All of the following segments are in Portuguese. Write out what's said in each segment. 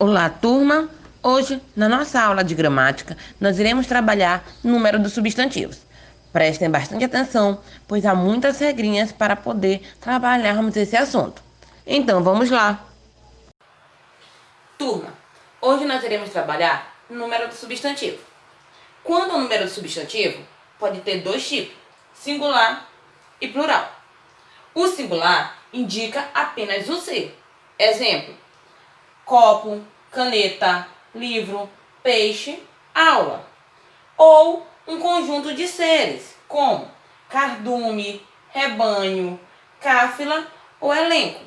Olá, turma! Hoje, na nossa aula de gramática, nós iremos trabalhar o número dos substantivos. Prestem bastante atenção, pois há muitas regrinhas para poder trabalharmos esse assunto. Então, vamos lá! Turma, hoje nós iremos trabalhar o número do substantivo. Quando o número do substantivo pode ter dois tipos, singular e plural. O singular indica apenas um ser. Exemplo: copo, caneta, livro, peixe, aula. Ou um conjunto de seres, como cardume, rebanho, cáfila ou elenco.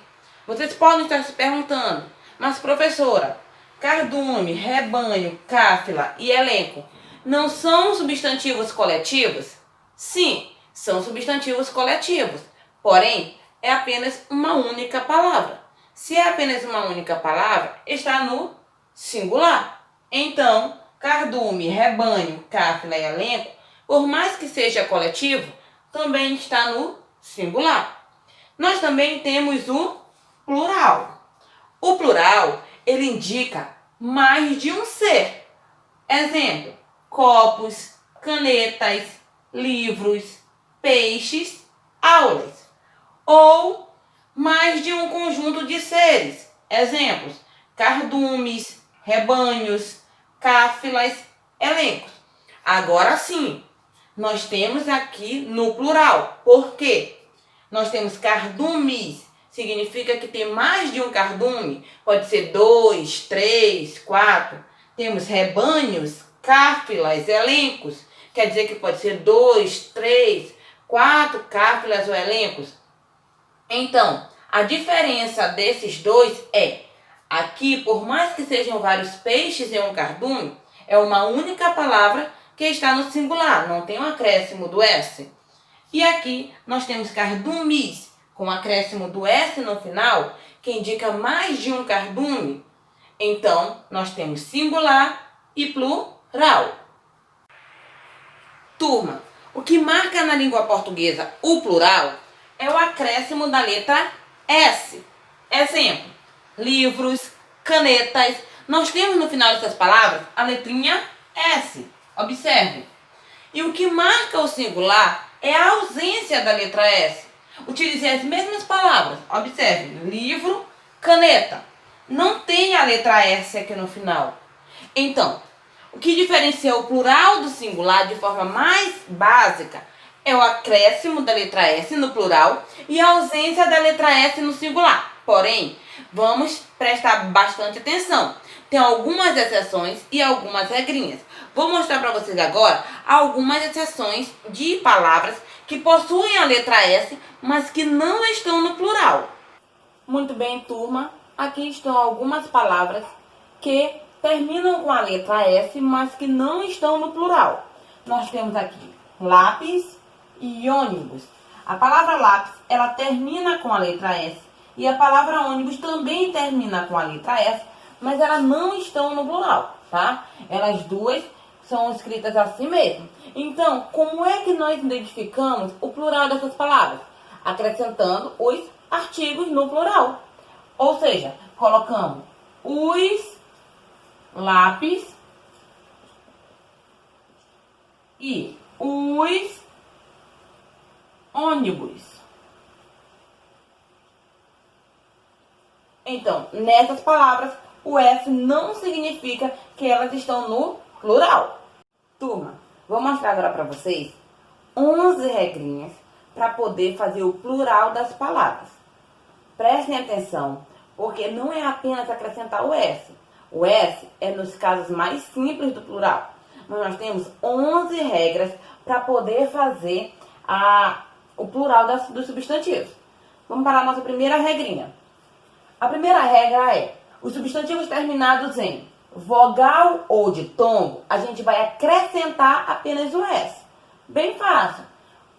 Vocês podem estar se perguntando, mas professora, cardume, rebanho, cáfila e elenco não são substantivos coletivos? Sim, são substantivos coletivos, porém é apenas uma única palavra. Se é apenas uma única palavra, está no singular. Então, cardume, rebanho, cáfila e elenco, por mais que seja coletivo, também está no singular. Nós também temos o plural. O plural, ele indica mais de um ser. Exemplo: copos, canetas, livros, peixes, aulas. Ou mais de um conjunto de seres. Exemplos: cardumes, rebanhos, cáfilas, elencos. Agora sim, nós temos aqui no plural. Por quê? Nós temos cardumes, significa que tem mais de um cardume, pode ser 2, 3, 4. Temos rebanhos, cáfilas, elencos, quer dizer que pode ser 2, 3, 4 cáfilas ou elencos. Então, a diferença desses dois é: aqui, por mais que sejam vários peixes em um cardume, é uma única palavra que está no singular, não tem um acréscimo do S. E aqui nós temos cardumes, com acréscimo do S no final, que indica mais de um cardume. Então, nós temos singular e plural. Turma, o que marca na língua portuguesa o plural é o acréscimo da letra S. Exemplo: livros, canetas. Nós temos no final dessas palavras a letrinha S. Observe. E o que marca o singular é a ausência da letra S. Utilizei as mesmas palavras. Observe: livro, caneta. Não tem a letra S aqui no final. Então, o que diferencia o plural do singular de forma mais básica é o acréscimo da letra S no plural e a ausência da letra S no singular. Porém, vamos prestar bastante atenção. Tem algumas exceções e algumas regrinhas. Vou mostrar para vocês agora algumas exceções de palavras que possuem a letra S, mas que não estão no plural. Muito bem, turma. Aqui estão algumas palavras que terminam com a letra S, mas que não estão no plural. Nós temos aqui lápis e ônibus. A palavra lápis, ela termina com a letra S. E a palavra ônibus também termina com a letra S, mas elas não estão no plural, tá? Elas duas são escritas assim mesmo. Então, como é que nós identificamos o plural dessas palavras? Acrescentando os artigos no plural. Ou seja, colocamos os lápis e os ônibus. Então, nessas palavras, o S não significa que elas estão no plural. Turma, vou mostrar agora para vocês 11 regrinhas para poder fazer o plural das palavras. Prestem atenção, porque não é apenas acrescentar o S. O S é nos casos mais simples do plural. Mas nós temos 11 regras para poder fazer o plural dos substantivos. Vamos para a nossa primeira regrinha. A primeira regra é: os substantivos terminados em vogal ou ditongo, a gente vai acrescentar apenas o S. Bem fácil.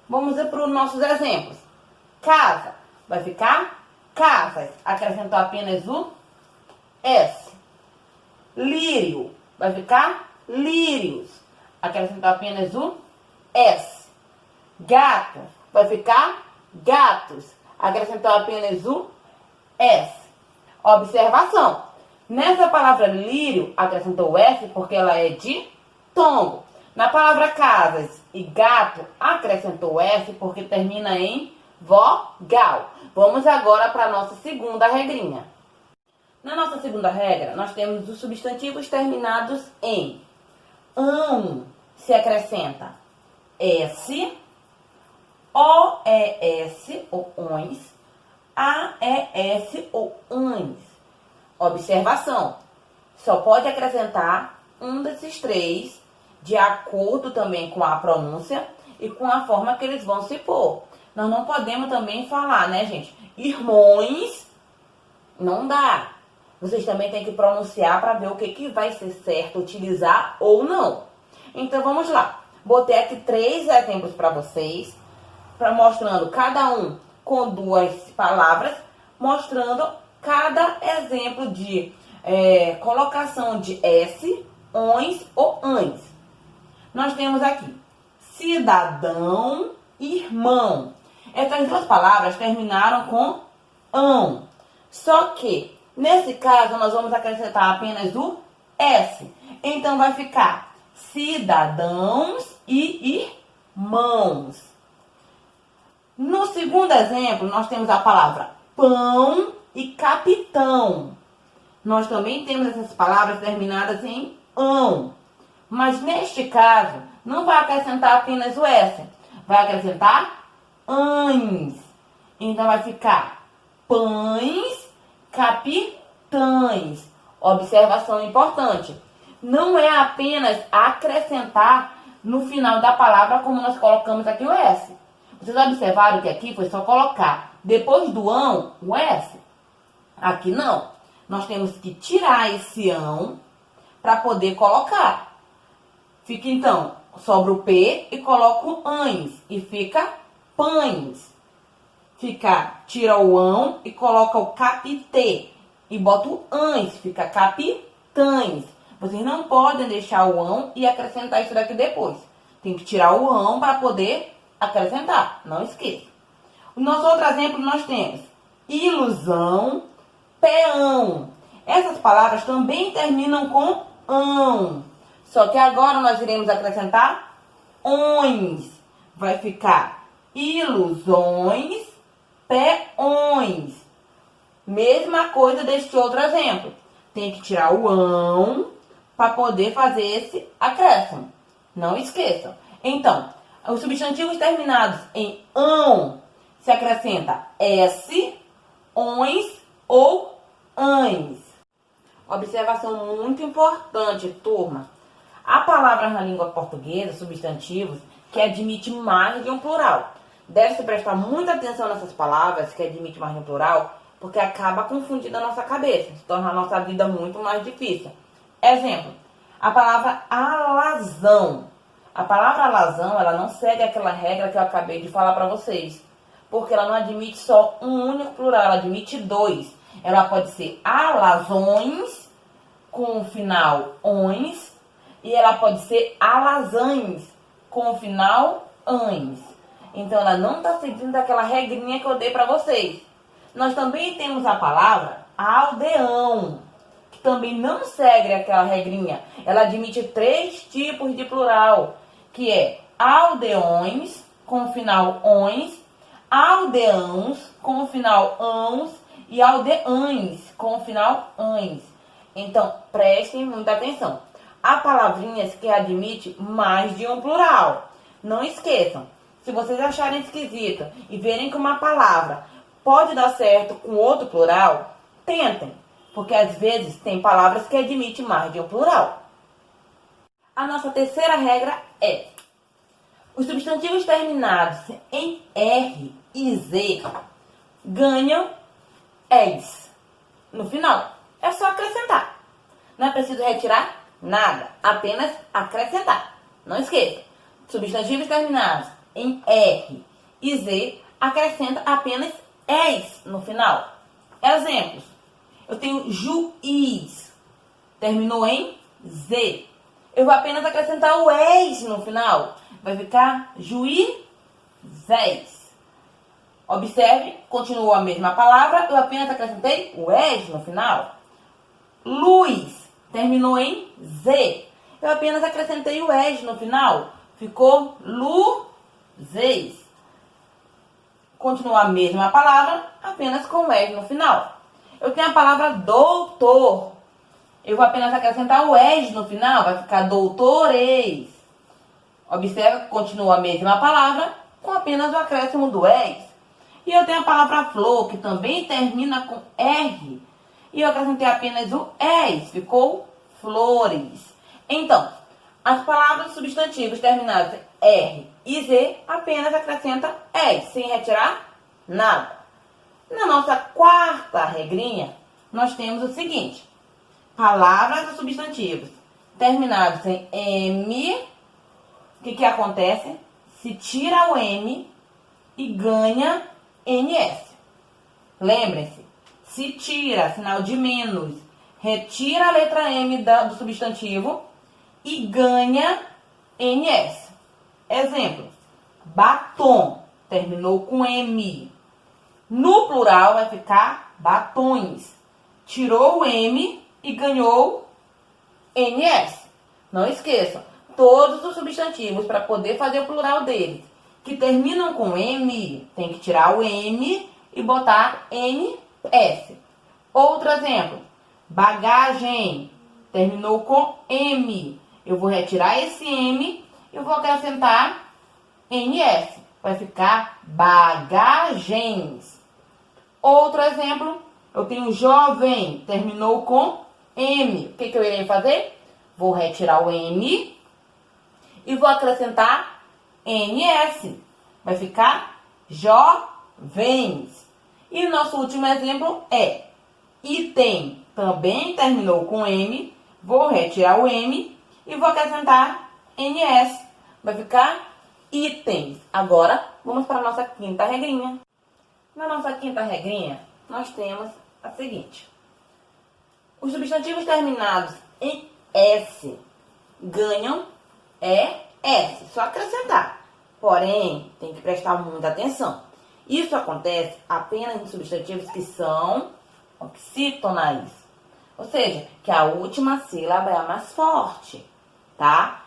Vamos para os nossos exemplos. Casa, vai ficar casas. Acrescentou apenas o S. Lírio, vai ficar lírios. Acrescentou apenas o S. Gato, vai ficar gatos. Acrescentou apenas o S. Observação: Nessa palavra lírio, acrescentou o S porque ela é de tongo. Na palavra casas e gato, acrescentou o S porque termina em vogal. Vamos agora para a nossa segunda regrinha. Na nossa segunda regra, nós temos os substantivos terminados em ão, se acrescenta S, OES ou ONS, AES ou ANS. Observação: só pode acrescentar um desses três, de acordo também com a pronúncia e com a forma que eles vão se pôr. Nós não podemos também falar, né, gente? Irmãos, não dá. Vocês também têm que pronunciar para ver o que vai ser certo utilizar ou não. Então, vamos lá. Botei aqui 3 exemplos para vocês, mostrando cada um com 2 palavras, mostrando cada exemplo de colocação de S, ONS ou ANS. Nós temos aqui cidadão, irmão. Essas 2 palavras terminaram com ão. Só que, nesse caso, nós vamos acrescentar apenas o S. Então, vai ficar cidadãos e irmãos. No segundo exemplo, nós temos a palavra pão e capitão. Nós também temos essas palavras terminadas em ão. Mas, neste caso, não vai acrescentar apenas o S. Vai acrescentar ães. Então, vai ficar pães, capitães. Observação importante: não é apenas acrescentar no final da palavra como nós colocamos aqui o S. Vocês observaram que aqui foi só colocar depois do ão o S? Aqui não. Nós temos que tirar esse ão para poder colocar. Fica então, sobra o P e coloco ães e fica pães. Tira o ão e coloca o capitê e bota o ães, fica capitães. Vocês não podem deixar o ão e acrescentar isso daqui depois. Tem que tirar o ão para poder acrescentar, não esqueça. O nosso outro exemplo nós temos ilusão, peão. Essas palavras também terminam com ão. Só que agora nós iremos acrescentar ões. Vai ficar ilusões, peões. Mesma coisa deste outro exemplo. Tem que tirar o ão para poder fazer esse acréscimo. Não esqueçam. Então, os substantivos terminados em ão se acrescenta S, ONS ou ANS. Observação muito importante, turma. Há palavras na língua portuguesa, substantivos, que admitem mais de um plural. Deve-se prestar muita atenção nessas palavras que admitem mais de um plural, porque acaba confundindo a nossa cabeça, se torna a nossa vida muito mais difícil. Exemplo, a palavra alazão. A palavra alazão, ela não segue aquela regra que eu acabei de falar para vocês, porque ela não admite só um único plural, ela admite 2. Ela pode ser alazões, com o final ons, e ela pode ser alazães, com o final ans. Então, ela não está seguindo aquela regrinha que eu dei para vocês. Nós também temos a palavra aldeão, que também não segue aquela regrinha. Ela admite 3 tipos de plural, que é aldeões, com o final ons, aldeãos, com o final ãos, e aldeães, com o final ans. Então, prestem muita atenção. Há palavrinhas que admitem mais de um plural. Não esqueçam. Se vocês acharem esquisito e verem que uma palavra pode dar certo com outro plural, tentem. Porque às vezes tem palavras que admitem mais de um plural. A nossa terceira regra é: os substantivos terminados em R e Z ganham ES no final. É só acrescentar. Não é preciso retirar nada, apenas acrescentar. Não esqueça, substantivos terminados em R e Z acrescenta apenas ES no final. Exemplos: eu tenho juiz, terminou em Z. Eu vou apenas acrescentar o ES no final. Vai ficar juizéis. Observe, continuou a mesma palavra, eu apenas acrescentei o ES no final. luz. Terminou em Z. Eu apenas acrescentei o ES no final. Ficou luzes. Continua a mesma palavra, apenas com o ES no final. Eu tenho a palavra doutor. Eu vou apenas acrescentar o ES no final, vai ficar doutores. Observa que continua a mesma palavra, com apenas o acréscimo do ES. E eu tenho a palavra flor, que também termina com R. E eu acrescentei apenas o ES, ficou flores. Então, as palavras substantivos terminadas em R e Z apenas acrescenta ES, sem retirar nada. Na nossa quarta regrinha, nós temos o seguinte. Palavras ou substantivos terminados em M, o que acontece? Se tira o M e ganha NS. Lembrem-se, se tira, sinal de menos, retira a letra M do substantivo e ganha NS. Exemplo, batom, terminou com M. No plural vai ficar batons. Tirou o M e ganhou NS. Não esqueçam, todos os substantivos, para poder fazer o plural deles, que terminam com M, tem que tirar o M e botar NS. Outro exemplo, bagagem, terminou com M. Eu vou retirar esse M e vou acrescentar NS. Vai ficar bagagens. Outro exemplo, eu tenho jovem, terminou com M. O que eu irei fazer? Vou retirar o M e vou acrescentar NS. Vai ficar jovens. E o nosso último exemplo é item. Também terminou com M. Vou retirar o M e vou acrescentar NS. Vai ficar itens. Agora, vamos para a nossa quinta regrinha. Na nossa quinta regrinha, nós temos a seguinte. Os substantivos terminados em S ganham ES. Só acrescentar. Porém, tem que prestar muita atenção. Isso acontece apenas em substantivos que são oxítonas. Ou seja, que a última sílaba é a mais forte, tá?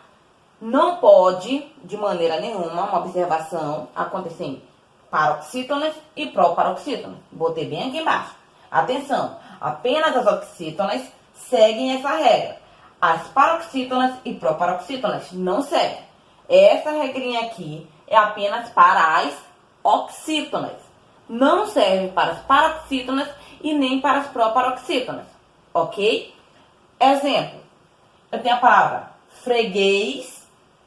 Não pode, de maneira nenhuma, uma observação acontecer em paroxítonas e proparoxítonas. Botei bem aqui embaixo. Atenção, apenas as oxítonas seguem essa regra. As paroxítonas e proparoxítonas não seguem. Essa regrinha aqui é apenas para as oxítonas. Não serve para as paroxítonas e nem para as proparoxítonas. Ok? Exemplo. Eu tenho a palavra freguês.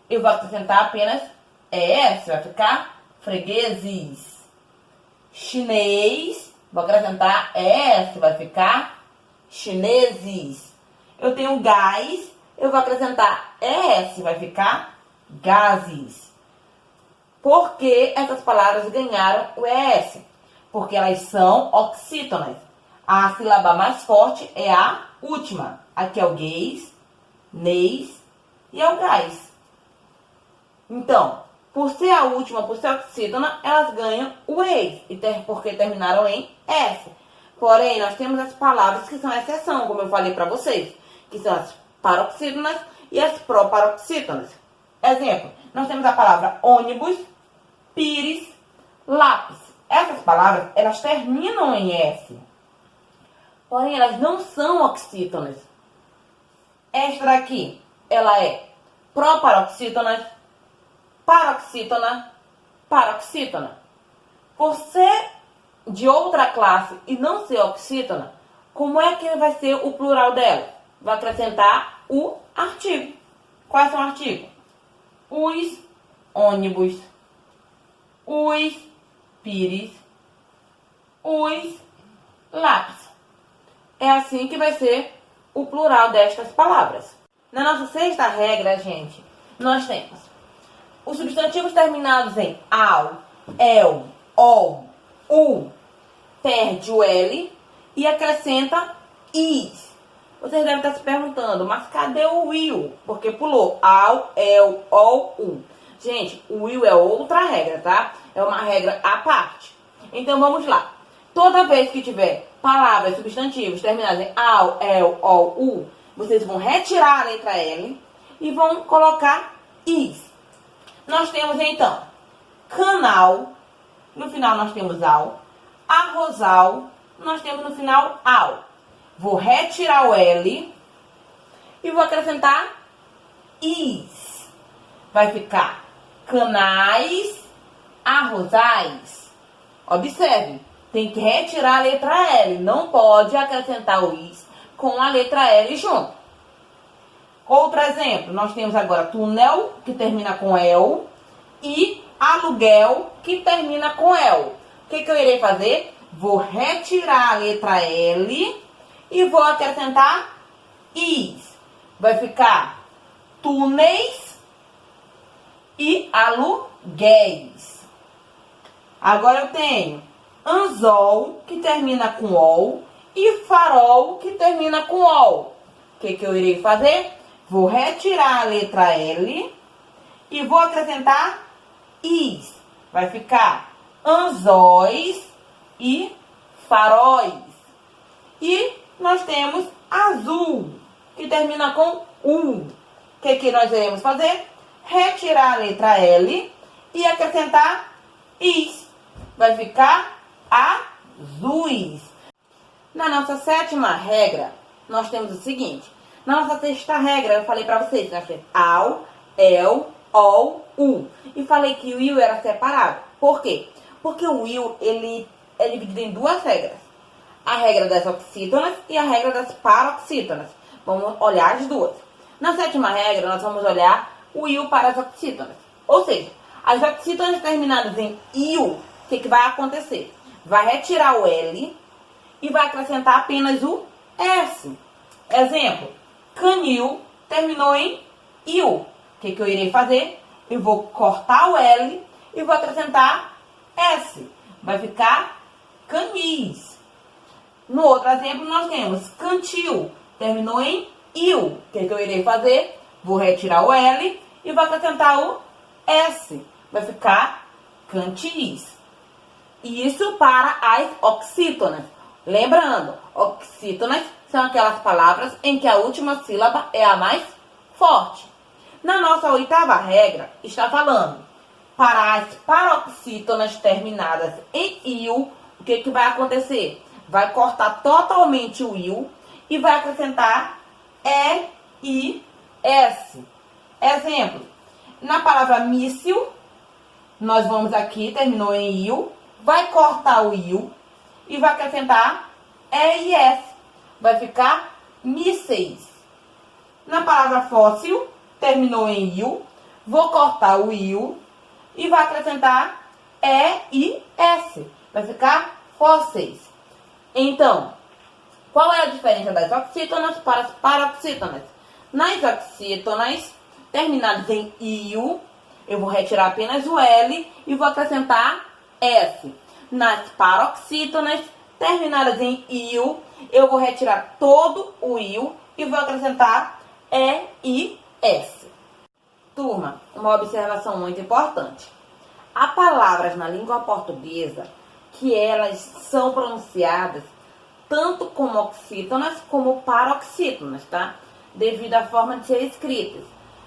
Eu vou acrescentar apenas ES. Vai ficar fregueses. Chinês. Vou acrescentar ES. Vai ficar chineses. Eu tenho gás. Eu vou acrescentar ES. Vai ficar gases. Por que essas palavras ganharam o ES? Porque elas são oxítonas. A sílaba mais forte é a última. Aqui é o gays, neis e é o gás. Então, por ser a última, por ser oxítona, elas ganham o ES, porque terminaram em S. Porém, nós temos as palavras que são exceção, como eu falei para vocês, que são as paroxítonas e as proparoxítonas. Exemplo, nós temos a palavra ônibus, pires, lápis. Essas palavras, elas terminam em S. Porém, elas não são oxítonas. Esta daqui, ela é proparoxítona, paroxítona, paroxítona. Por ser de outra classe e não ser oxítona, como é que vai ser o plural dela? Vai acrescentar o artigo. Quais são os artigos? Os ônibus, os pires, os lápis. É assim que vai ser o plural destas palavras. Na nossa sexta regra, gente, nós temos os substantivos terminados em ao, el, ol, u, perde o L e acrescenta is. Vocês devem estar se perguntando, mas cadê o will? Porque pulou ao, el, ol, u. Gente, o will é outra regra, tá? É uma regra à parte. Então, vamos lá. Toda vez que tiver palavras, substantivos terminados em AL, EL, OL, U, vocês vão retirar a letra L e vão colocar IS. Nós temos então canal, no final nós temos AL, arrozal, nós temos no final AL. Vou retirar o L e vou acrescentar IS. Vai ficar canais, arrozais. Observe, tem que retirar a letra L, não pode acrescentar o IS com a letra L junto. Outro exemplo, nós temos agora túnel, que termina com EL, e aluguel, que termina com EL. O que eu irei fazer? Vou retirar a letra L e vou acrescentar IS. Vai ficar túneis e aluguéis. Agora eu tenho anzol, que termina com OL, e farol, que termina com OL. O que eu irei fazer? Vou retirar a letra L e vou acrescentar IS. Vai ficar anzóis e faróis. E nós temos azul, que termina com U. O que nós iremos fazer? Retirar a letra L e acrescentar IS. Vai ficar azuis. Na nossa sétima regra, nós temos o seguinte. Na nossa sexta regra, eu falei pra vocês, nós temos AL, EL, OL, U. E falei que o IU era separado. Por quê? Porque o IU, ele é dividido em duas regras. A regra das oxítonas e a regra das paroxítonas. Vamos olhar as duas. Na sétima regra, nós vamos olhar o IU para as oxítonas. Ou seja, as oxítonas terminadas em IU, o que vai acontecer? Vai retirar o L e vai acrescentar apenas o S. Exemplo, canil terminou em IU. O que eu irei fazer? Eu vou cortar o L e vou acrescentar S. Vai ficar canis. No outro exemplo, nós temos cantil, terminou em IU. O que eu irei fazer? Vou retirar o L e vou acrescentar o S. Vai ficar cantis. Isso para as oxítonas. Lembrando, oxítonas são aquelas palavras em que a última sílaba é a mais forte. Na nossa oitava regra, está falando para as paroxítonas terminadas em IU, o que vai acontecer? Vai cortar totalmente o IU e vai acrescentar EIS. Exemplo, na palavra míssil, nós vamos aqui, terminou em IU, vai cortar o IU e vai acrescentar EIS. Vai ficar mísseis. Na palavra fóssil, terminou em IU, vou cortar o IU e vai acrescentar EIS. Vai ficar fósseis. Então, qual é a diferença das oxítonas para as paroxítonas? Nas oxítonas, terminadas em IU, eu vou retirar apenas o L e vou acrescentar S. Nas paroxítonas, terminadas em IU, eu vou retirar todo o IU e vou acrescentar EIS. Turma, uma observação muito importante. Há palavras na língua portuguesa que elas são pronunciadas tanto como oxítonas como paroxítonas, tá? Devido à forma de ser escritas.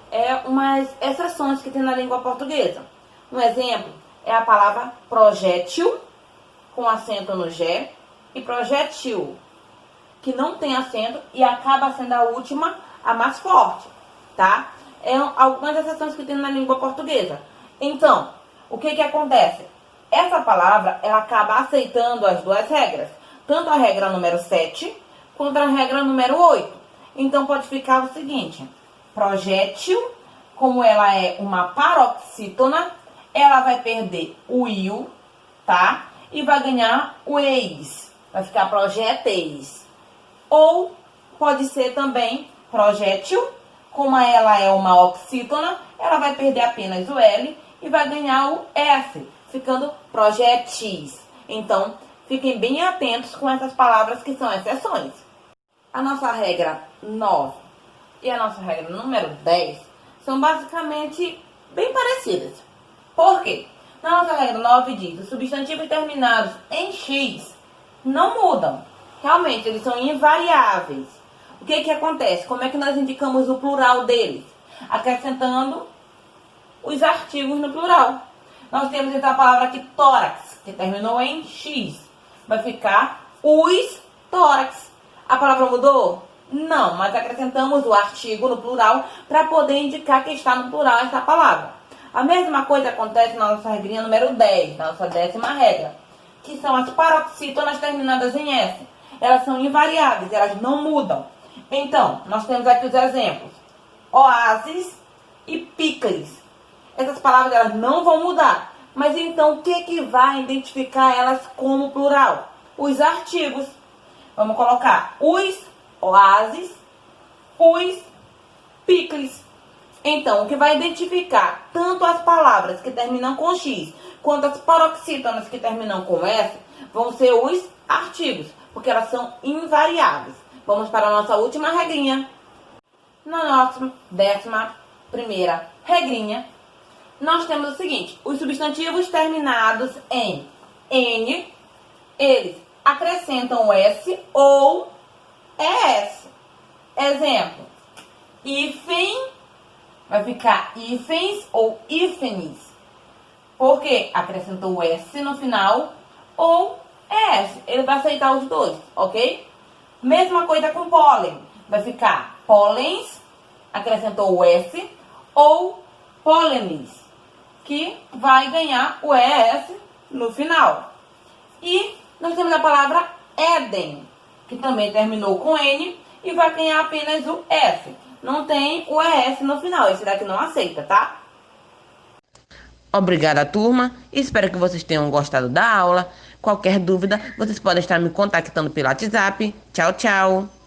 É umas exceções que tem na língua portuguesa. Um exemplo é a palavra projétil, com acento no G, e projétil, que não tem acento e acaba sendo a última, a mais forte, tá? É algumas exceções que tem na língua portuguesa. Então, o que acontece? Essa palavra, ela acaba aceitando as duas regras. Tanto a regra número 7, quanto a regra número 8. Então, pode ficar o seguinte. Projétil, como ela é uma paroxítona, ela vai perder o IU, tá? E vai ganhar o EIS. Vai ficar projéteis. Ou pode ser também projétil, como ela é uma oxítona, ela vai perder apenas o L e vai ganhar o S, ficando projéteis. Então, fiquem bem atentos com essas palavras que são exceções. A nossa regra 9 e a nossa regra número 10 são basicamente bem parecidas. Por quê? Na nossa regra 9 diz, os substantivos terminados em X não mudam. Realmente, eles são invariáveis. O que acontece? Como é que nós indicamos o plural deles? Acrescentando os artigos no plural. Nós temos então a palavra aqui tórax, que terminou em X. Vai ficar os tórax. A palavra mudou? Não, mas acrescentamos o artigo no plural para poder indicar que está no plural essa palavra. A mesma coisa acontece na nossa regrinha número 10, na nossa 10ª regra, que são as paroxítonas terminadas em S. Elas são invariáveis, elas não mudam. Então, nós temos aqui os exemplos. Oásis e picles. Essas palavras elas não vão mudar. Mas então, o que vai identificar elas como plural? Os artigos. Vamos colocar os oásis, os picles. Então, o que vai identificar tanto as palavras que terminam com X, quanto as paroxítonas que terminam com S, vão ser os artigos, porque elas são invariáveis. Vamos para a nossa última regrinha. Na nossa 11ª regrinha, nós temos o seguinte: os substantivos terminados em N, eles acrescentam o S ou ES. Exemplo, hífen vai ficar hífens ou hífenes, porque acrescentou o S no final ou ES. Ele vai aceitar os dois, ok? Mesma coisa com pólen. Vai ficar pólens, acrescentou o S, ou pólenes, que vai ganhar o ES no final. E nós temos a palavra Éden, que também terminou com N e vai ganhar apenas o S. Não tem o ES no final. Esse daqui não aceita, tá? Obrigada, turma. Espero que vocês tenham gostado da aula. Qualquer dúvida, vocês podem estar me contactando pelo WhatsApp. Tchau, tchau.